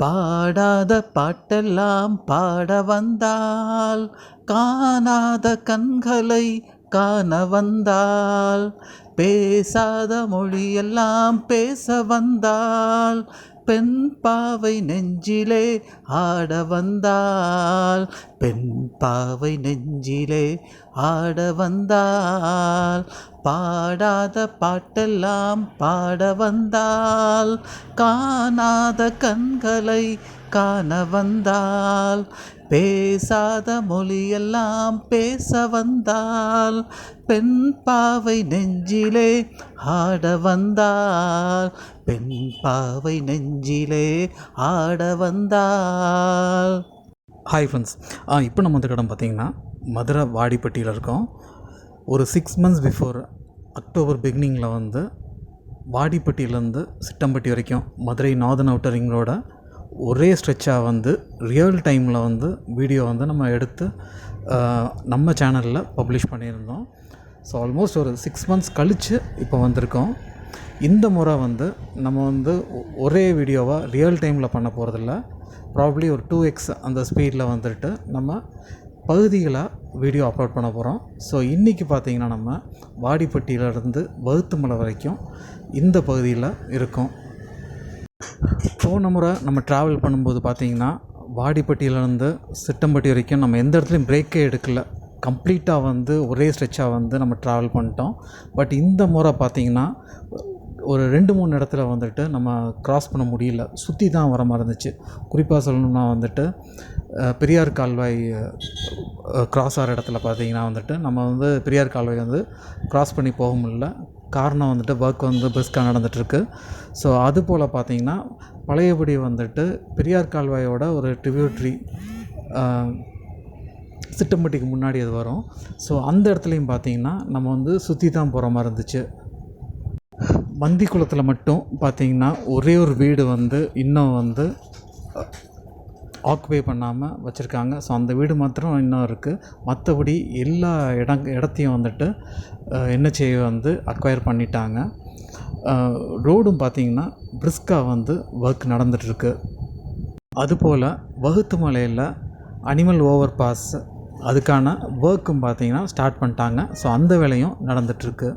பாடாத பாட்டெல்லாம் பாட வந்தாள், காணாத கண்களை காண வந்தாள், பேசாத மொழியெல்லாம் பேச வந்தாள், பெண் பாவை நெஞ்சிலே ஆட வந்தாள், பெண் பாவை நெஞ்சிலே ஆட வந்தாள், பாடாத பாட்டெல்லாம் பாட வந்தாள், காணாத கண்களை காண வந்தாள், பேசாத மொழியெல்லாம் பேச வந்தாள், பெண் பாவை நெஞ்சிலே ஆட வந்தாள், பெண் பாவை நெஞ்சிலே ஆட வந்தாள். ஹாய் ஃப்ரெண்ட்ஸ், இப்போ நம்ம வந்து இடம் பார்த்திங்கன்னா மதுரை வாடிப்பட்டியில் இருக்கோம். ஒரு 6 months பிஃபோர் அக்டோபர் பிகினிங்கில் வந்து வாடிப்பட்டியிலேருந்து சிட்டம்பட்டி வரைக்கும் மதுரை நார்தன் அவுட்டர் ரிங் ரோட ஒரே ஸ்ட்ரெச்சாக வந்து ரியல் டைமில் வந்து வீடியோ வந்து நம்ம எடுத்து நம்ம சேனலில் பப்ளிஷ் பண்ணியிருந்தோம். ஸோ ஆல்மோஸ்ட் ஒரு 6 months கழித்து இப்போ வந்திருக்கோம். இந்த முறை வந்து நம்ம வந்து ஒரே வீடியோவாக ரியல் டைமில் பண்ண போகிறதில்ல, ப்ராபப்ளி ஒரு 2x அந்த ஸ்பீடில் வந்துட்டு நம்ம பகுதிகளாக வீடியோ அப்லோட் பண்ண போகிறோம். ஸோ இன்றைக்கி பார்த்திங்கன்னா நம்ம வாடிப்பட்டியிலேருந்து வகுத்துமலை வரைக்கும் இந்த பகுதியில் இருக்கோம். போன முறை நம்ம ட்ராவல் பண்ணும்போது பார்த்திங்கன்னா வாடிப்பட்டியிலேருந்து சிட்டம்பட்டி வரைக்கும் நம்ம எந்த இடத்துலையும் பிரேக்கே எடுக்கலை, கம்ப்ளீட்டாக வந்து ஒரே ஸ்ட்ரெச்சாக வந்து நம்ம ட்ராவல் பண்ணிட்டோம். பட் இந்த முறை பார்த்திங்கன்னா ஒரு 2-3 இடத்துல வந்துட்டு நம்ம க்ராஸ் பண்ண முடியல, சுற்றி தான் வர மாதிரி இருந்துச்சு. குறிப்பாக சொல்லணும்னா வந்துட்டு பெரியார் கால்வாய் க்ராஸ் ஆகிற இடத்துல பார்த்திங்கன்னா வந்துட்டு நம்ம வந்து பெரியார் கால்வாய் வந்து க்ராஸ் பண்ணி போக முடியல. காரணம் வந்துட்டு ஒர்க் வந்து பெஸ்ட்டாக நடந்துகிட்ருக்கு. ஸோ அதுபோல் பார்த்திங்கன்னா பழையபடி வந்துட்டு பெரியார் கால்வாயோட ஒரு ட்ரிபியூட்ரி சிட்டம்பட்டிக்கு முன்னாடி அது வரும். ஸோ அந்த இடத்துலையும் பார்த்திங்கன்னா நம்ம வந்து சுற்றி தான் போகிற மாதிரி இருந்துச்சு. மந்திக்குளத்தில் மட்டும் பார்த்திங்கன்னா ஒரே ஒரு வீடு வந்து இன்னும் வந்து ஆக்குபை பண்ணாமல் வச்சுருக்காங்க. ஸோ அந்த வீடு மாத்திரம் இன்னும் இருக்குது. மற்றபடி எல்லா இடத்தையும் வந்துட்டு NHA வந்து அக்வயர் பண்ணிட்டாங்க. ரோடும் பார்த்திங்கன்னா பிரிஸ்காக வந்து ஒர்க் நடந்துகிட்ருக்கு. அதுபோல் வகுத்துமலையில் அனிமல் ஓவர் பாஸ் அதுக்கான ஒர்க்கும் பார்த்திங்கன்னா ஸ்டார்ட் பண்ணிட்டாங்க. ஸோ அந்த வேலையும் நடந்துகிட்ருக்கு.